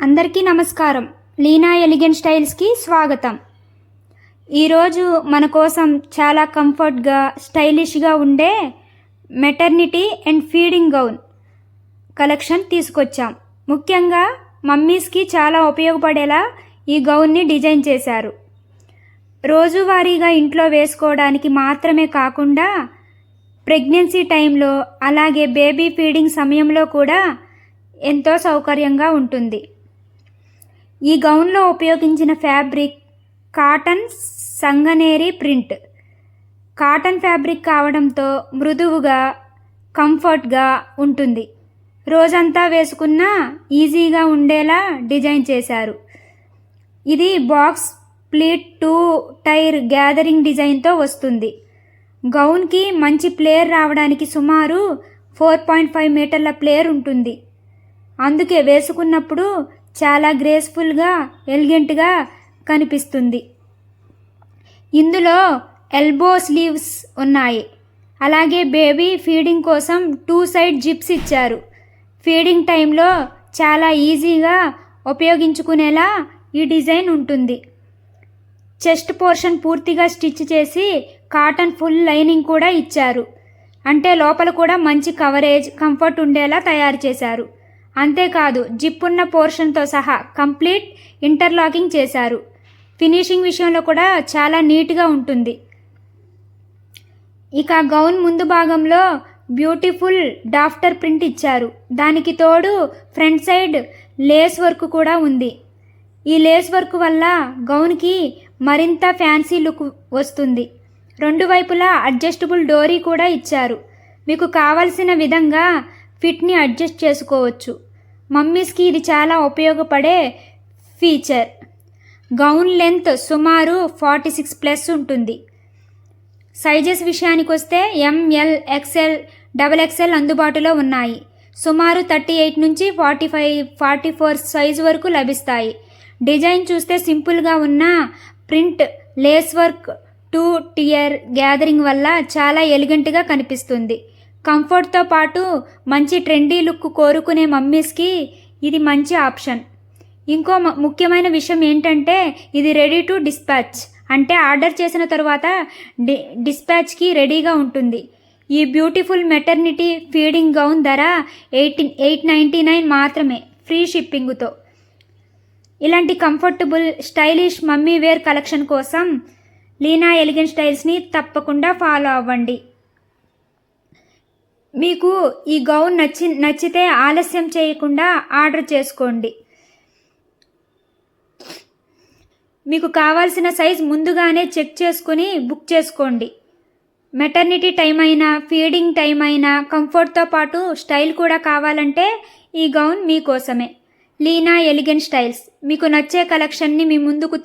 అందరికీ నమస్కారం. లీనా ఎలిగెంట్ స్టైల్స్కి స్వాగతం. ఈరోజు మన కోసం చాలా కంఫర్ట్గా స్టైలిష్గా ఉండే maternity and feeding gown collection తీసుకొచ్చాం. ముఖ్యంగా మమ్మీస్కి చాలా ఉపయోగపడేలా ఈ గౌన్ని డిజైన్ చేశారు. రోజువారీగా ఇంట్లో వేసుకోవడానికి మాత్రమే కాకుండా ప్రెగ్నెన్సీ టైంలో అలాగే బేబీ ఫీడింగ్ సమయంలో కూడా ఎంతో సౌకర్యంగా ఉంటుంది. ఈ గౌన్లో ఉపయోగించిన fabric cotton Sanganeri print. Cotton fabric కావడంతో మృదువుగా కంఫర్ట్గా ఉంటుంది. రోజంతా వేసుకున్నా ఈజీగా ఉండేలా డిజైన్ చేశారు. ఇది బాక్స్ ప్లీట్ 2 టైర్ గ్యాదరింగ్ డిజైన్తో వస్తుంది. గౌన్కి మంచి ప్లేర్ రావడానికి సుమారు 4.5 మీటర్ల ప్లేర్ ఉంటుంది. అందుకే వేసుకున్నప్పుడు చాలా గ్రేస్ఫుల్గా ఎలిగెంట్గా కనిపిస్తుంది. ఇందులో ఎల్బో స్లీవ్స్ ఉన్నాయి. అలాగే బేబీ ఫీడింగ్ కోసం 2 సైడ్ జిప్స్ ఇచ్చారు. ఫీడింగ్ టైంలో చాలా ఈజీగా ఉపయోగించుకునేలా ఈ డిజైన్ ఉంటుంది. చెస్ట్ పోర్షన్ పూర్తిగా స్టిచ్ చేసి కాటన్ ఫుల్ లైనింగ్ కూడా ఇచ్చారు. అంటే లోపల కూడా మంచి కవరేజ్ కంఫర్ట్ ఉండేలా తయారు చేశారు. అంతేకాదు జిప్ ఉన్న పోర్షన్తో సహా కంప్లీట్ ఇంటర్లాకింగ్ చేశారు. ఫినిషింగ్ విషయంలో కూడా చాలా నీట్గా ఉంటుంది. ఇక గౌన్ ముందు భాగంలో బ్యూటిఫుల్ డాఫ్టర్ ప్రింట్ ఇచ్చారు. దానికి తోడు ఫ్రంట్ సైడ్ లేస్ వర్క్ కూడా ఉంది. ఈ లేస్ వర్క్ వల్ల గౌన్కి మరింత ఫ్యాన్సీ లుక్ వస్తుంది. రెండు వైపులా అడ్జస్టబుల్ డోరీ కూడా ఇచ్చారు. మీకు కావలసిన విధంగా ఫిట్ని అడ్జస్ట్ చేసుకోవచ్చు. మమ్మీస్కి ఇది చాలా ఉపయోగపడే ఫీచర్. గౌన్ లెంత్ సుమారు 46+ ఉంటుంది. సైజెస్ విషయానికి వస్తే ML, XL, XXL అందుబాటులో ఉన్నాయి. సుమారు 38 నుంచి 44 సైజు వరకు లభిస్తాయి. డిజైన్ చూస్తే సింపుల్గా ఉన్న print lace work 2 tier gathering వల్ల చాలా ఎలిగెంట్గా కనిపిస్తుంది. కంఫర్ట్తో పాటు మంచి ట్రెండీ లుక్ కోరుకునే మమ్మీస్కి ఇది మంచి ఆప్షన్. ఇంకో ముఖ్యమైన విషయం ఏంటంటే ఇది రెడీ టు డిస్పాచ్, అంటే ఆర్డర్ చేసిన తర్వాత డిస్పాచ్కి రెడీగా ఉంటుంది. ఈ బ్యూటిఫుల్ మెటర్నిటీ ఫీడింగ్ గౌన్ ధర 899 మాత్రమే, ఫ్రీ షిప్పింగ్తో. ఇలాంటి comfortable stylish mummy wear collection కోసం లీనా ఎలిగెంట్ స్టైల్స్ని తప్పకుండా ఫాలో అవ్వండి. మీకు ఈ గౌన్ నచ్చితే ఆలస్యం చేయకుండా ఆర్డర్ చేసుకోండి. మీకు కావాల్సిన సైజ్ ముందుగానే చెక్ చేసుకుని బుక్ చేసుకోండి. మెటర్నిటీ టైం అయినా ఫీడింగ్ టైం అయినా కంఫర్ట్తో పాటు స్టైల్ కూడా కావాలంటే ఈ గౌన్ మీకోసమే. లీనా ఎలిగెంట్ స్టైల్స్ మీకు నచ్చే కలెక్షన్ని మీ ముందుకు